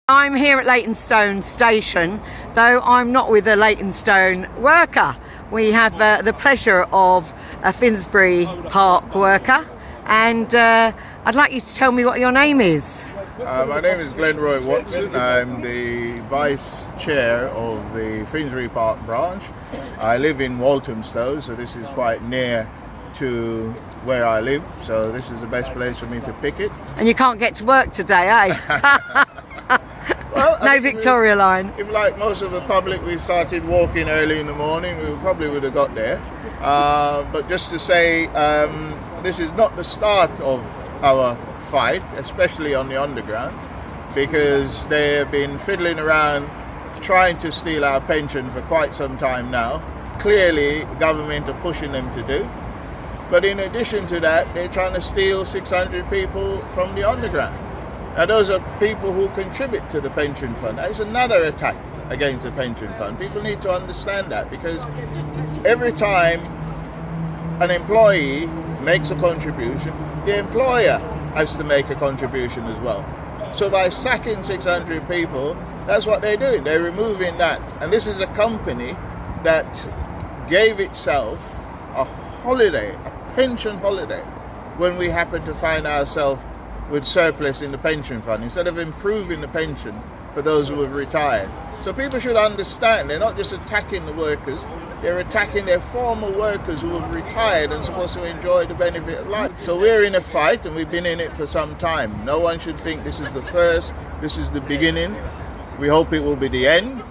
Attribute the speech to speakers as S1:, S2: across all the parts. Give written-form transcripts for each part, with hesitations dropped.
S1: I'm here at Leytonstone Station, though I'm not with a Leytonstone worker. We have the pleasure of a Finsbury Park worker, and I'd like you to tell me what your name is.
S2: My name is Glenroy Watson. I'm the Vice Chair of the Finsbury Park branch. I live in Walthamstow, so this is quite near to where I live, so this is the best place for me to pick it.
S1: And you can't get to work today, eh?
S2: Well,
S1: no Victoria line.
S2: If like most of the public, we started walking early in the morning, we probably would have got there. But just to say, this is not the start of our fight, especially on the underground, because they have been fiddling around trying to steal our pension for quite some time now. Clearly, the government are pushing them to do. But in addition to that, they're trying to steal 600 people from the underground. Now, those are people who contribute to the pension fund. That is another attack against the pension fund. People need to understand that, because every time an employee makes a contribution, the employer has to make a contribution as well. So by sacking 600 people, that's what they're doing. They're removing that. And this is a company that gave itself a holiday, a pension holiday, when we happen to find ourselves with surplus in the pension fund, instead of improving the pension for those who have retired. So people should understand, they're not just attacking the workers, they're attacking their former workers who have retired and supposed to enjoy the benefit of life. So we're in a fight, and we've been in it for some time. No one should think this is the first, this is the beginning. We hope it will be the end,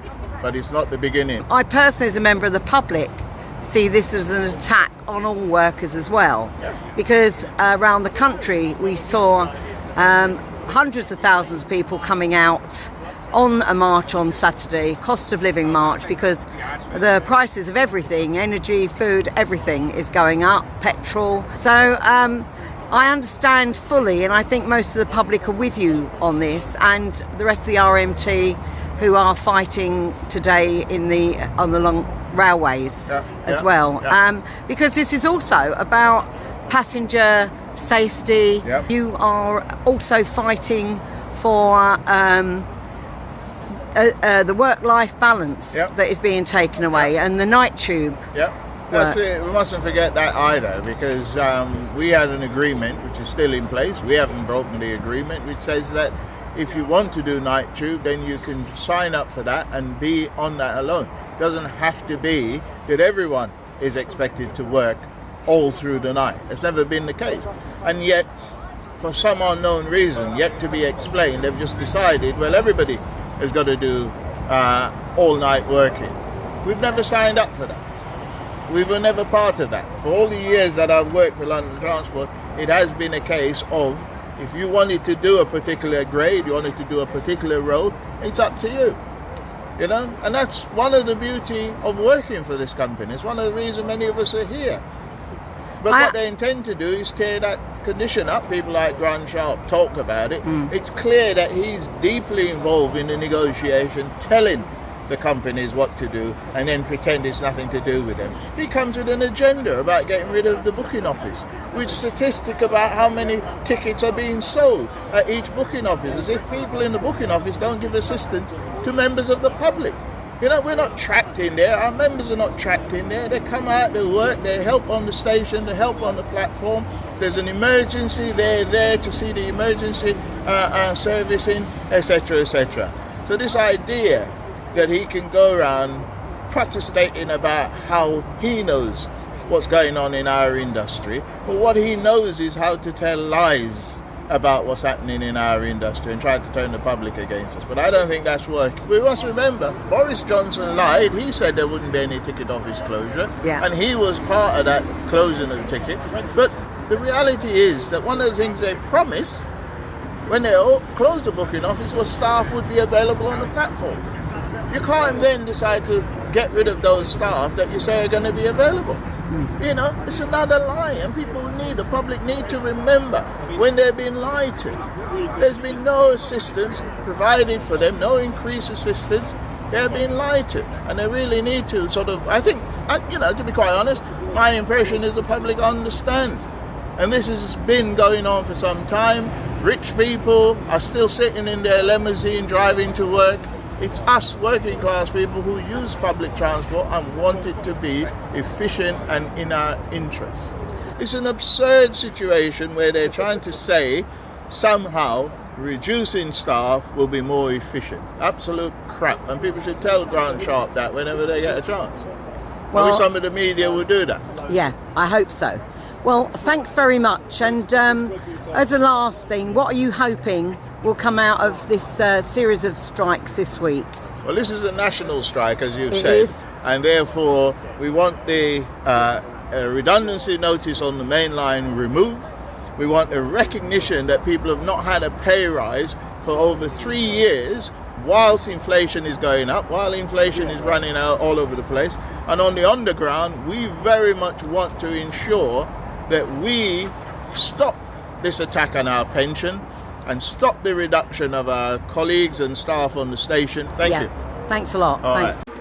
S2: but it's not the beginning.
S1: I personally, as a member of the public, see this as an attack on all workers as well.
S2: Yeah.
S1: Because around the country we saw hundreds of thousands of people coming out on a march on Saturday, cost of living march, because the prices of everything, energy, food, everything is going up, petrol. So I understand fully, and I think most of the public are with you on this, and the rest of the RMT who are fighting today on the long railways as well. Because this is also about passenger safety. You are also fighting for the work-life balance that is being taken away, and the night tube.
S2: That's it. We mustn't forget that either, because we had an agreement which is still in place. We haven't broken the agreement, which says that if you want to do night tube, then you can sign up for that and be on that alone. It doesn't have to be that everyone is expected to work all through the night. It's never been the case. And yet, for some unknown reason, yet to be explained, they've just decided, well, everybody has got to do all night working. We've never signed up for that. We were never part of that. For all the years that I've worked for London Transport, it has been a case of, if you wanted to do a particular grade, you wanted to do a particular role, it's up to you. You know, and that's one of the beauty of working for this company. It's one of the reasons many of us are here. But what they intend to do is tear that condition up. People like Grant Sharp talk about it. It's clear that he's deeply involved in the negotiation, telling the companies what to do, and then pretend it's nothing to do with them. He comes with an agenda about getting rid of the booking office, with statistic about how many tickets are being sold at each booking office, as if people in the booking office don't give assistance to members of the public. You know, we're not trapped in there. Our members are not trapped in there. They come out, they work, they help on the station, they help on the platform. If there's an emergency, they're there to see the emergency servicing, etc., etc. So this idea that he can go around protesting about how he knows what's going on in our industry, but what he knows is how to tell lies about what's happening in our industry and try to turn the public against us. But I don't think that's working. We must remember, Boris Johnson lied. He said there wouldn't be any ticket office closure, and he was part of that closing of the ticket. But the reality is that one of the things they promised when they closed the booking office was staff would be available on the platform. You can't then decide to get rid of those staff that you say are going to be available. You know, it's another lie, and the public need to remember when they're being lied to. There's been no assistance provided for them, no increased assistance. They're being lied to, and they really need to sort of, I think, to be quite honest, my impression is the public understands. And this has been going on for some time. Rich people are still sitting in their limousine driving to work. It's us working class people who use public transport and want it to be efficient and in our interest. It's an absurd situation where they're trying to say somehow reducing staff will be more efficient. Absolute crap. And people should tell Grant Sharp that whenever they get a chance.
S1: Well,
S2: I wish some of the media would do that.
S1: Yeah, I hope so. Well, thanks very much. And as a last thing, what are you hoping will come out of this series of strikes this week?
S2: Well, this is a national strike, as you've
S1: It
S2: said.
S1: is.
S2: And therefore, we want the redundancy notice on the main line removed. We want a recognition that people have not had a pay rise for over 3 years whilst inflation is going up, while inflation is running out all over the place. And on the underground, we very much want to ensure that we stop this attack on our pension and stop the reduction of our colleagues and staff on the station. Thank you.
S1: Thanks a lot.
S2: All
S1: Thanks.
S2: right.